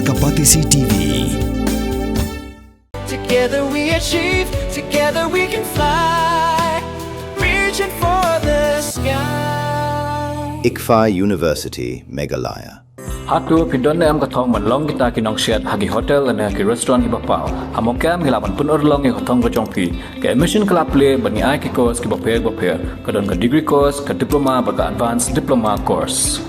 Kapatisi TV. Together we achieve, together we can fly, reaching for the sky. ICFA University, Meghalaya. Hatu pidon am katong manlong kita kinong shed hagi hotel dan hagi restaurant ibapau. Hamokam hilapan pun orlong yang katong kejongpi. Ke emission kelap play bani ai ki course ki baper kadon ke degree course ke diploma baga advanced diploma course.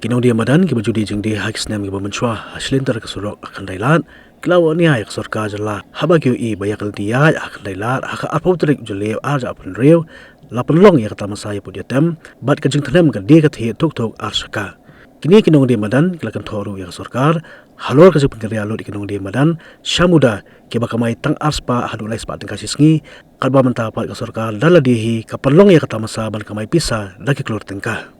Kinong dia madan ki baju di jeng di hak snam ki bamanchwa aslintar ka surok akan dailan klaw ni ay sorka jala habagyo I bayakal dia akan dailan hak apotrik jule aja apun rew lapan long ya kata masaya podiatem bat ka jeng thanem ka dia ka the tok arsaka. Kini kinong dia madan kilakan thoru yang sorkar halor kasi penkerja lo di kinong dia madan syamuda ke bakamai tang arspa hadu lai spa tengkasi sengi kalba mentapat ka sorkar dala dihi kaperlong ya kata masa ban kamai pisa lagi keluar tengkah.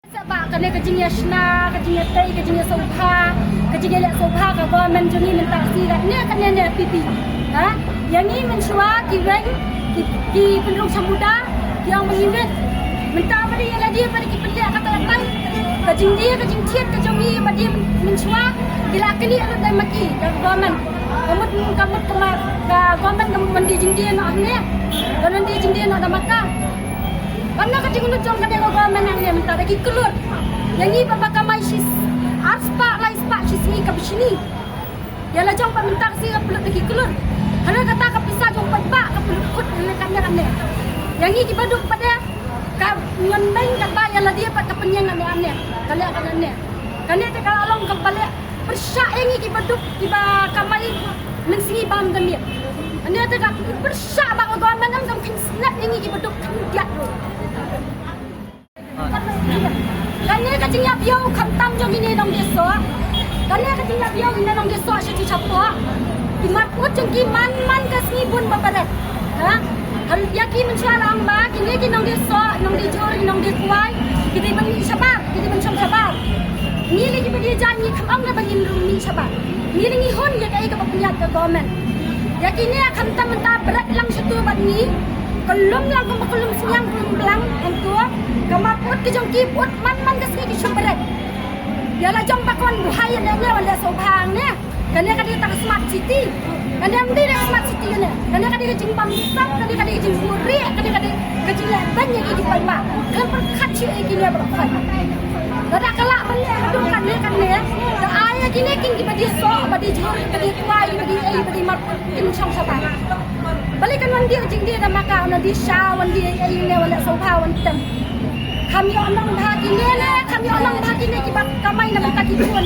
Sebab kena kerja yasna, kerja tay, kerja sofa, kerja lek sofa ka government juni minta sirat ni kan ni pipi. Ha? Yang ni mensua kirang di penduduk Syamuda yang mengirit minta beri yang dia pada kipendek kata datang kajing dia kajing tiat kajing ni bagi mensua bila kini ada dan maki dan government kamu kemar government kamu mandi jing dia nak ni dan nanti jing dia nak dah makan karena kajing nu jong kada government yang ni minta lagi keluar yang ni bapa kamai sis arspa lai spa sis ni ka sini ya la jong pa minta si pelut lagi keluar kalau kata ka pisah jong pa ka pelut kut ni kan ni yang ni dibaduk pada ka nyondeng kata yang la dia pat ka penyang ane kali akan ane kali te kalau long ka balik persyak yang ni dibaduk tiba kamai mensingi bam demir ane te ka persyak ba government am kam snap yang ni dibaduk diat kan ni kacing yak yo kam tam jong ini dong deso kan ni kacing yak yo ini dong deso syi chapwa imat ut jong ki man ka snibun babarat ha hal yaki mencalang ba kini kinong deso nong di jor nong di kuai kita bang sabar kita bang sabar ni lagi bagi janji kamang na bagi ni sabar ni ni hon ya kai ka papiat ka government yakini akan tam menta berat lang situ bat ni kelum lang ko makulum siang kelum belang entua kamakut ke jong ki put man ka sini ki berat ya la jong pakon buhai ne le wala sobhang ne kan dia kadi tak smart city kan dia mesti smart city ne kan dia kadi jing pam sak kan dia kadi jing puri kan dia kadi kecil banyak ki pai ma kan per khachi ki ne berkhai kada kala bali hadu kan ne da aya ki ne king ki badi so badi jor badi tuai badi mar kin chong sabar balik kan wan dia jing dia da maka na di sha wan dia ai ne wala sobha wan tem kami orang bahagi ne kami orang bahagi ne ki kamai na menta ki kun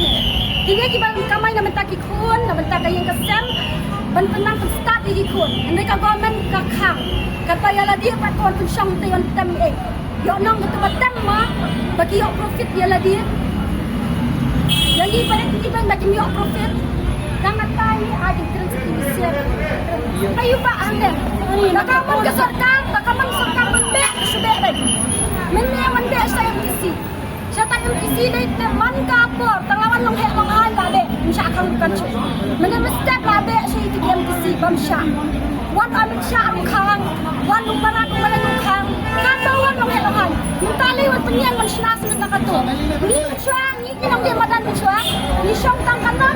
kini ki kamai na menta ki kun na menta ka yang kesem ban penang start di kun ande ka government ka khang kata yala dia pat kon pun song te on tem yo nong tu batam ma bagi yo profit yala dia jadi pada ti bang bagi yo profit sangat tai ada transkripsi ayu pak ande nakaman ke sarkar nakaman sarkar be sudah lagi Mene wande saya MTC. Saya tak MTC deh teman kapur. Terlawan long hek long ai lah deh. Insya akan bukan cuy. Mene mesti lah deh saya di MTC bamsha. Wan amin syah mukang. Wan luparan luparan mukang. Kata wan long hek long ai. Mentali wan penyang wan snas nak kata. Ni cuy ni kita dia madan cuy. Ni syong tang kana.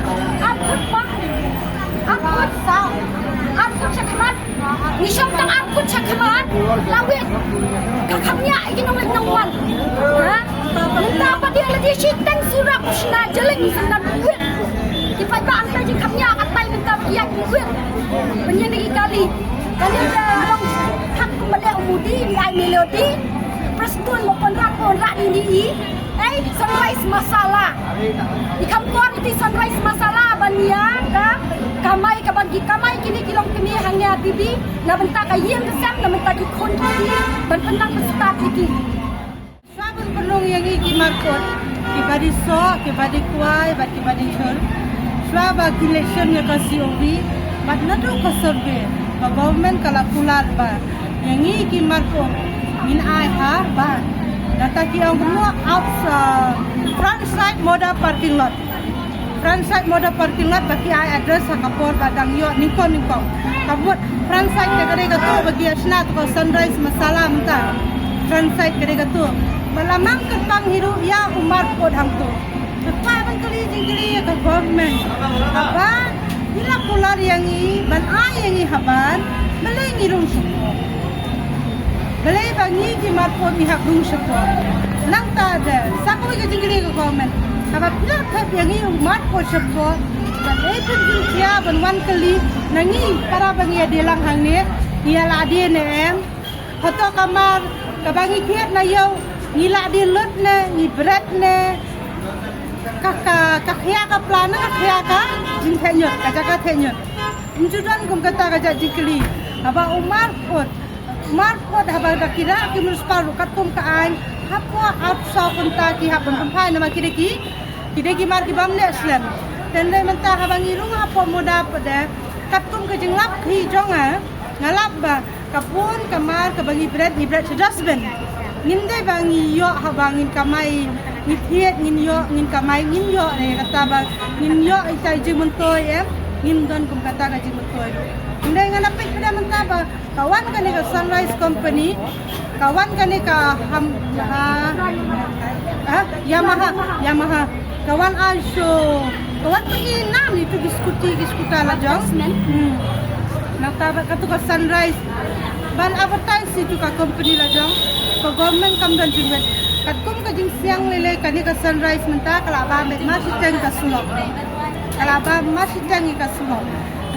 Akut pak. Akut sao. Akut cakap. Ni syong tang akut cakap. Lawit. Kakamnya ini nong wan. Ha? Minta apa dia lagi syaitan surap usna jeleng sangat duit. Dipai ba angka je kamnya atai minta kiat duit. Penyendiri kali. Dan dia orang hak kembali umudi di ai melodi. Preston maupun rak ini. Sunrise masalah. Di kampung itu sunrise masalah bania ka kamai ka bagi kamai kini kilong kini hanya bibi na bentak ayam kesam na bentak ikon kini ban pentang start iki sabun perlu yang iki markot kibadi so kibadi kuai bat kibadi chol swaba election ya kasi obi bat nadu ka survey ba government kala pular ba yang iki markot min ai ha ba data ki ang semua out front side moda parking lot front side moda parking lot bagi ai address hakapor badang yo ningkon kabut front side kare gato bagi asna to sunrise masalah menta front side kare gato malamang ketang hiru ya umar pod hangto Papan kali jingkili ke government. Haba, bila pular yang i, ban yang i haban, balai ngirung syukur. Balai bangi di marpot ni hak rung syukur. Nang tak ada, sakau ke jingkili ke government. Haba bila tap yang i marpot syukur, balai pun jingkia ban wan kali, nangi para bangi adelang hang ni, ialah adil ni Hoto kamar, kabangi kiat na yaw, ngila di lut ne, ni bread ne, kakya ka plana, kakya ka, jing tenyot, kajaka tenyot. Injudan kum kata kajak jingkeli, haba marpot haba dakira ki munisipal kat kum ka ain, hapwa apsa kunta ki hapun kumpai nama kideki mar ki bamne aslam. Tendai mentah haba ngirung hapo muda pada, kat kum ka jinglap ki jonga, ngalap ba. Kapun kamar kabangi bread ni bread sedasben ngindai bangi yo ha bangin kamai ni thiet ngin yo ngin kamai ngin yo ne kata bang ngin yo itai jimuntoy ngin don kum kata ka jimuntoy ngindai ngana pek pada menta ba kawan kani ka Sunrise Company kawan kani ka Yamaha kawan Asho kawan pergi nam itu diskuta lah jong Nakta katu ka Sunrise ban advertise itu ka company la jong ko government kam dan jingwet kat kum ka jing siang lele kani ka Sunrise menta kala ba met masih teng ka sulok kala ba masih teng ka sulok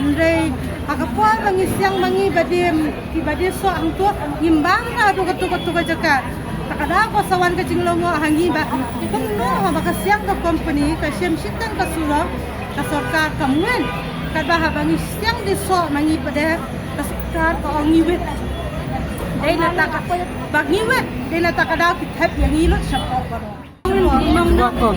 andre akapwa mangi siang mangi badi so ang tu imbang ka tu ka jaka takada ko sawan ka jinglongo hangi ba kum no ba ka siang ka company ka siam siteng ka sulok ka sarkar kamwen kat bah bangi siang di so mangi pada kasar ko ang niwet dai na ta ka bag niwet dai na ta ka daw kitap yang ilot sa ko mong ko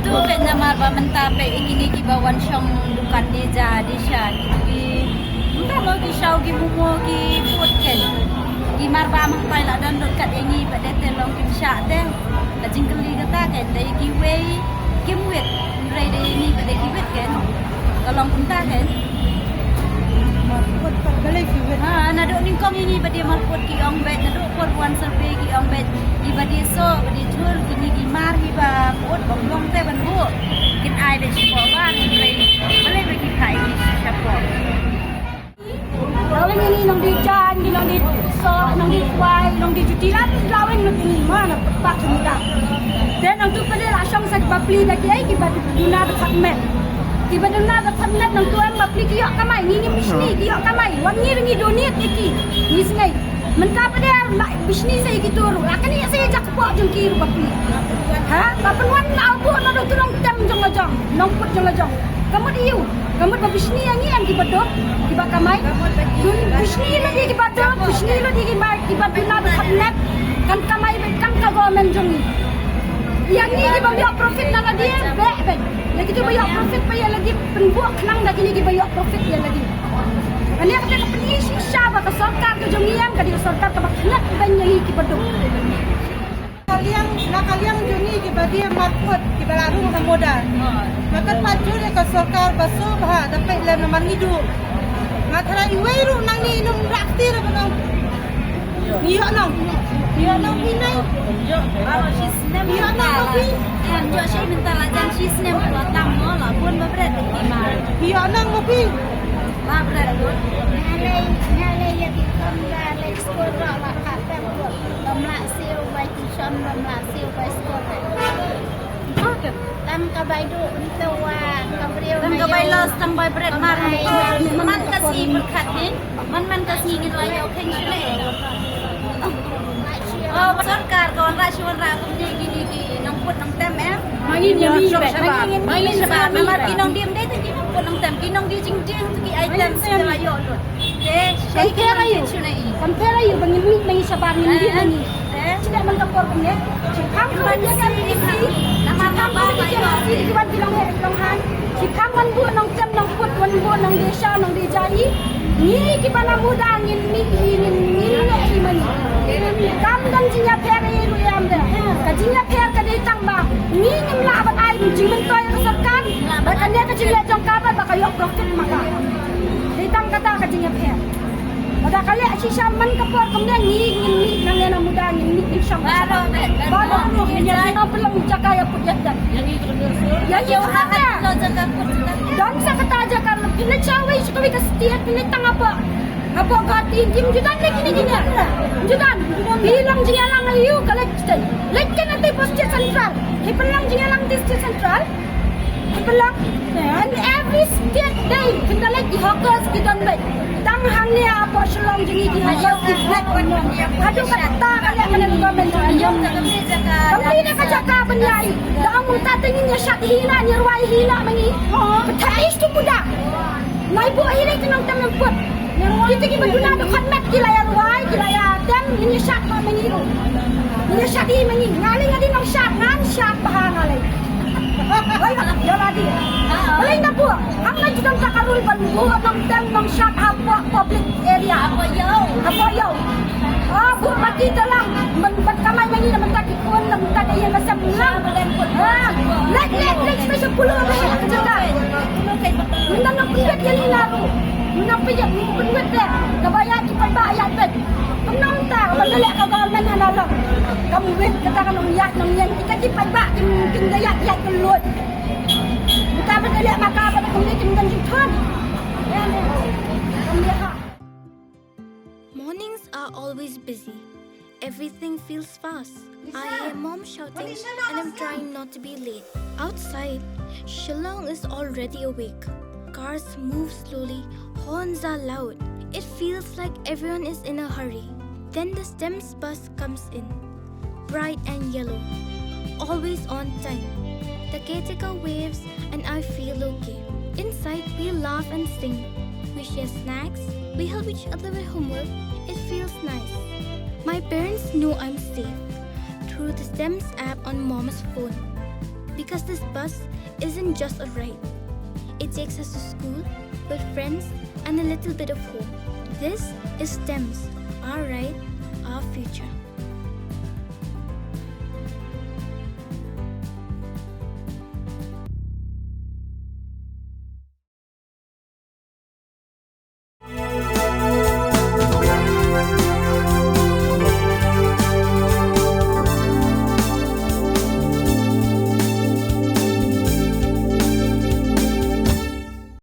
tu kan nama ba mentape ini ki bawan syong dukan di jadi sya ki entah mau ki syau ki bumo ki food ken ki marba mang pai la dan dekat ini pada telong ki sya deh la jingkeli kata kan dai ki wei kim wet rai dai ini pada ki wet kan kalau entah kan marpot balai ki wet na do ning kong ini pada marpot ki ong bet na do korban survey ki ong bet ki pada so pada thul ini ki mar ki ba pot bong long te ban bu kin ai de ko ba rai balai ba ki khai ki chapo Lawin ini nong di jan, nong di so, nong di kuai, nong di cuci lah. Lawin nong di mana pak semua. Dan nong tu pada langsung saya bapli lagi ay kibat guna dekat met. Kibat guna dekat met nong tuan bapli kiok kamai, ni bisni kiok kamai. Wangi rengi donit iki, ni sengai. Mentah pada bisni saya gitu. Akan ni saya jak pok jengki bapli. Ha, bapak wan lau bu nong tu nong tem jong, nong put jong. Kamu diu, kamu berbisni yang ni kibat dok, kibat kamai. Bisni lagi kibat dok, bisni lagi kibat guna dekat net. Kan kamai kan government jong ni. Yang ni kita bayar profit nala dia, bet. Lagi tu bayar profit bayar lagi penbuat kenang lagi ni kita bayar profit dia lagi. Ani aku tak pergi siapa ke sarkar ke jongian ke di sarkar ke baknak banyak kita dok. Kalian joni kita dia marpot kita lalu dengan modal. Maka paju dia ke sarkar basuh bah dapat le memang hidup. Ngatara iweru nang ni nung raktir apa nang. Iya nang ini. Kalau sistem mental, yang jo saya mental aja sistem pelotang mola pun berat di mar. Iya nang mobi. Berat pun. Nyale ya di kamera sekolah lah kata buat lemlak siu baik tuition lemlak siu baik sekolah. Tam kabai du untuk wah kabriu. Tam kabai los tam bayi berat mar. Man kasih berkat ni, man kasih ingin layak kenshi. Oh, sarkar kawan rasuan rakyat gini nong put nong tem Main yang ni bet, main sebab memang kinong diem deh tu kinong put nong tem kinong di jing tu ki item segala yo tu. Deh, compare ayu. Compare ayu bangin mi bangin sabar ni dia ni. Tidak mengkapor punya. Cikam kan dia kan isi. Nama dia masih di buat bilang han. Cikam man bu nong tem nong put wan bu nong desa nong dijai. Ni kibana muda ngin mi ni mani. Kam dan jinya pere lu yam dah. Kajinya pere kada tambah. Ni lah bat ai jimen toy sarkar. Bakan dia kecil jong kabar bakal yok profit maka. Ditang kata kajinya pere. Pada kali sisa man kapor kemudian ni nang muda ni syam. Kalau put dan. Yang Yang hahat ada. lo jaga put jaga. Dan sa kata aja kan pina cawe suka wika setiap pina tang apa gatin tim judan lagi ni gini judan bilang jingalang ayu kalau lekin nanti posted central hipelang jingalang di state central hipelang and every state day kita lagi hawkers kita baik tang hang ni apa selong jingi di hayo di black aduh kata kalian kena government Ayom jaga me jaga. kami nak jaga benyai dah muta tengin ya syak hina ni ruai hina mengi petais tu budak nai bu hina tenang tenang put kita ki baduna do khatmat kila ya ruai kila ya tem ni syak ma mengi ru ni syak di mengi ngali nong syak ngan syak bahang ngali Wai ya lagi boleh tak bu ang ngai kita tak karul ban bu nong tem nong syak apa public area Apa yo? bu pati dalam kamay mengi naman tak ikon lang tak iya kasam lang lek special pulo ba jaga minta nak pijat yan inaru minta pijat pengwet deh kabayat ki bayat bet kenang ta madali ka government hanalok kamu wet kata kan yak nang yan kita ki ba kin gaya yak kelut kita madali maka ba kung ni kin ganjut thon Mornings are always busy. Everything feels fast. I hear mom shouting and I'm trying not to be late. Outside, Shillong is already awake. Cars move slowly, horns are loud. It feels like everyone is in a hurry. Then the STEMS bus comes in, bright and yellow, always on time. The caretaker waves and I feel okay. Inside, we laugh and sing. We share snacks, we help each other with homework. It feels nice. My parents know I'm safe through the STEMS app on Mom's phone. Because this bus isn't just a ride. It takes us to school with friends and a little bit of hope. This is STEMS, our ride, our future.